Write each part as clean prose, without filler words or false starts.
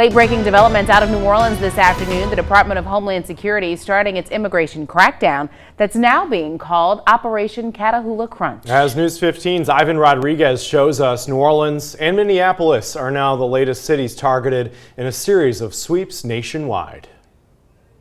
Late-breaking developments out of New Orleans this afternoon. The Department of Homeland Security is starting its immigration crackdown that's now being called Operation Catahoula Crunch. As News 15's Ivan Rodriguez shows us, New Orleans and Minneapolis are now the latest cities targeted in a series of sweeps nationwide.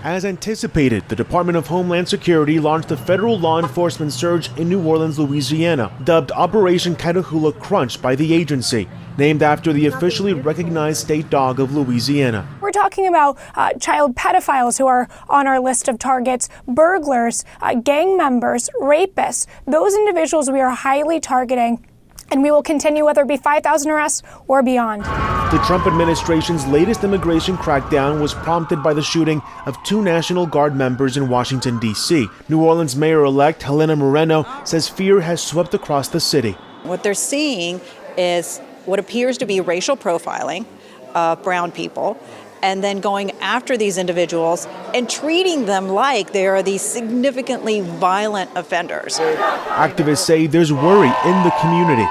As anticipated, the Department of Homeland Security launched a federal law enforcement surge in New Orleans, Louisiana, dubbed Operation Catahoula Crunch by the agency, named after the officially recognized state dog of Louisiana. We're talking about child pedophiles who are on our list of targets, burglars, gang members, rapists. Those individuals we are highly targeting, and we will continue whether it be 5,000 arrests or beyond. The Trump administration's latest immigration crackdown was prompted by the shooting of 2 National Guard members in Washington, D.C. New Orleans Mayor-elect Helena Moreno says fear has swept across the city. What they're seeing is what appears to be racial profiling of brown people, and then going after these individuals and treating them like they are these significantly violent offenders. Activists say there's worry in the community.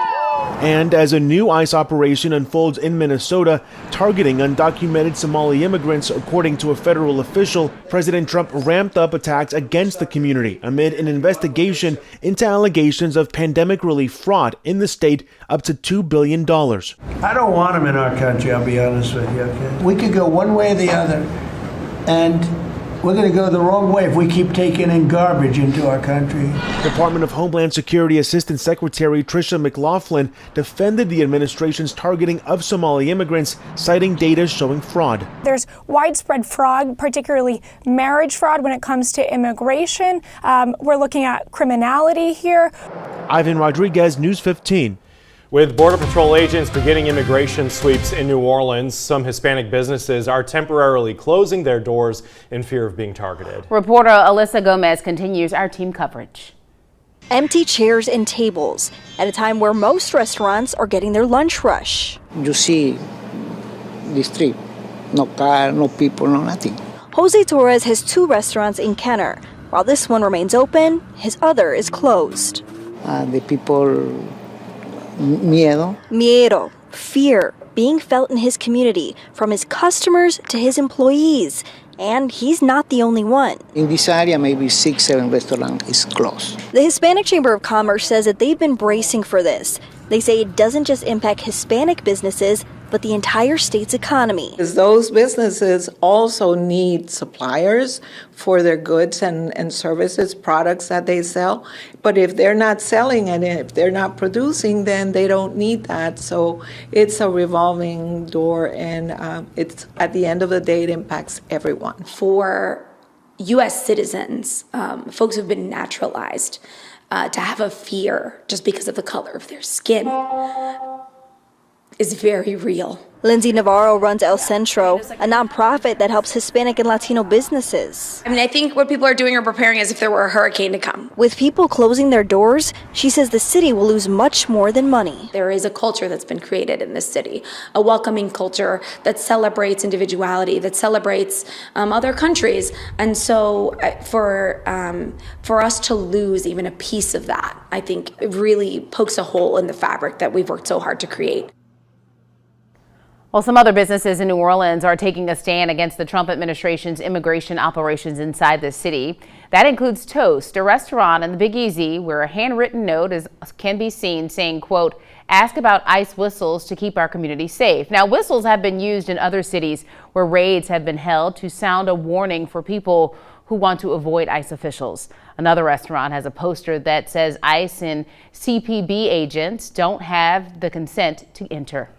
And as a new ICE operation unfolds in Minnesota, targeting undocumented Somali immigrants, according to a federal official, President Trump ramped up attacks against the community amid an investigation into allegations of pandemic relief fraud in the state up to $2 billion. I don't want them in our country, I'll be honest with you. Okay? We could go one way or the other, and we're going to go the wrong way if we keep taking in garbage into our country. Department of Homeland Security Assistant Secretary Tricia McLaughlin defended the administration's targeting of Somali immigrants, citing data showing fraud. There's widespread fraud, particularly marriage fraud when it comes to immigration. We're looking at criminality here. Ivan Rodriguez, News 15. With Border Patrol agents beginning immigration sweeps in New Orleans, some Hispanic businesses are temporarily closing their doors in fear of being targeted. Reporter Alyssa Gomez continues our team coverage. Empty chairs and tables at a time where most restaurants are getting their lunch rush. You see the street, no car, no people, no nothing. Jose Torres has 2 restaurants in Kenner. While this one remains open, his other is closed. The people, Miedo, fear, being felt in his community, from his customers to his employees. And he's not the only one. In this area, maybe 6, 7 restaurants is closed. The Hispanic Chamber of Commerce says that they've been bracing for this. They say it doesn't just impact Hispanic businesses, but the entire state's economy. Those businesses also need suppliers for their goods and services, products that they sell. But if they're not selling and if they're not producing, then they don't need that. So it's a revolving door, and it's at the end of the day, it impacts everyone. For U.S. citizens, folks who've been naturalized, to have a fear just because of the color of their skin is very real. Lindsay Navarro runs El Centro, a nonprofit that helps Hispanic and Latino businesses. I think what people are doing are preparing as if there were a hurricane to come. With people closing their doors, she says the city will lose much more than money. There is a culture that's been created in this city, a welcoming culture that celebrates individuality, that celebrates other countries. And so for us to lose even a piece of that, I think it really pokes a hole in the fabric that we've worked so hard to create. Well, some other businesses in New Orleans are taking a stand against the Trump administration's immigration operations inside the city. That includes Toast, a restaurant in the Big Easy where a handwritten note can be seen saying, quote, "Ask about ICE whistles to keep our community safe." Now, whistles have been used in other cities where raids have been held to sound a warning for people who want to avoid ICE officials. Another restaurant has a poster that says ICE and CPB agents don't have the consent to enter.